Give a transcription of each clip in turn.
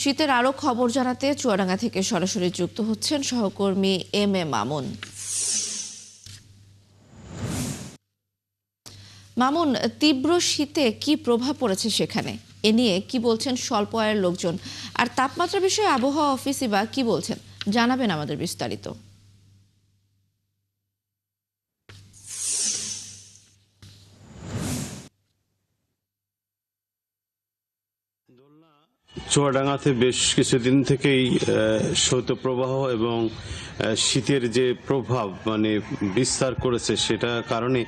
শীতের আরো খবর জানাতে চুয়াডাঙ্গা থেকে সরাসরি যুক্ত হচ্ছেন সহকর্মী এম এ মামুন। মামুন, তীব্র শীতে কি প্রভাব পড়েছে সেখানে, এ নিয়ে কি বলছেন স্বল্প আয়ের লোকজন, আর তাপমাত্রা বিষয়ে আবহাওয়া অফিসই বা কি বলছেন, জানাবেন আমাদের বিস্তারিত। চুয়াডাঙ্গাতে বেশ কিছুদিন থেকেই শৈত্যপ্রবাহ এবং শীতের যে প্রভাব বিস্তার করেছে, সেটা কারণে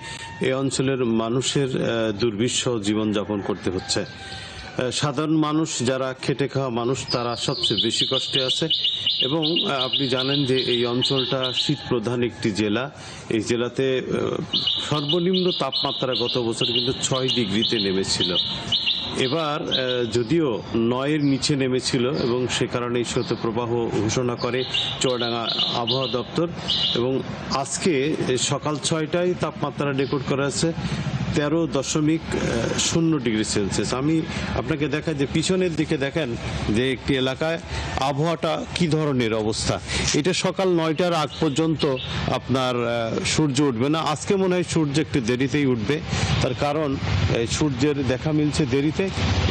এই অঞ্চলের মানুষের দুর্বিষহ জীবনযাপন করতে হচ্ছে। সাধারণ মানুষ, যারা খেটে খাওয়া মানুষ, তারা সবচেয়ে বেশি কষ্টে আছে। এবং আপনি জানেন যে এই অঞ্চলটা শীত প্রধান একটি জেলা। এই জেলাতে সর্বনিম্ন তাপমাত্রা গত বছর কিন্তু 6 ডিগ্রিতে নেমেছিল। এবার যদিও 9-এর নিচে নেমেছিল এবং সে কারণে শৈত্যপ্রবাহ ঘোষণা করে চুয়াডাঙ্গা আবহাওয়া দপ্তর। এবং আজকে সকাল 6টায় তাপমাত্রা রেকর্ড করা আছে 13.0 ডিগ্রি সেলসিয়াস। আমি আপনাকে দেখাই যে পিছনের দিকে দেখেন যে একটি এলাকায় আবহাওয়াটা কি ধরনের অবস্থা। এটা সকাল 9টার আগ পর্যন্ত আপনার সূর্য উঠবে না। আজকে মনে হয় সূর্য একটু দেরিতেই উঠবে, তার কারণ সূর্যের দেখা মিলছে দেরিতে,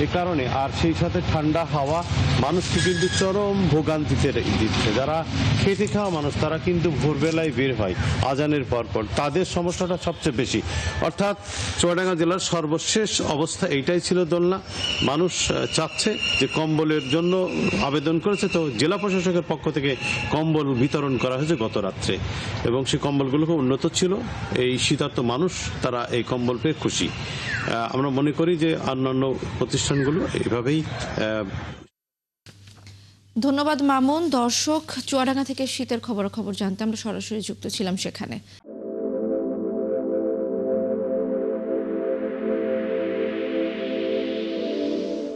এ কারণে। আর সেই সাথে ঠান্ডা হাওয়া মানুষকে কিন্তু চরম ভোগান্তিতে দিচ্ছে। যারা খেটে খাওয়া মানুষ, তারা কিন্তু ভোরবেলায় বের হয় আজানের পর, তাদের সমস্যাটা সবচেয়ে বেশি। অর্থাৎ চুয়াডাঙ্গা জেলার সর্বশেষ অবস্থা এইটাই ছিল দোলনা। মানুষ চাচ্ছে যে কম্বলের জন্য আবেদন করেছে, তো জেলা প্রশাসকের পক্ষ থেকে কম্বল বিতরণ করা হয়েছে গত রাত্রে, এবং সেই কম্বলগুলো খুব উন্নত ছিল। এই শীতার্ত মানুষ তারা এই কম্বল পেয়ে খুশি। আমরা মনে করি যে অন্যান্য প্রতিষ্ঠানগুলো এভাবেই। ধন্যবাদ মামুন। দর্শক, চুয়াডাঙ্গা থেকে শীতের খবর জানতে আমরা সরাসরি যুক্ত ছিলাম সেখানে।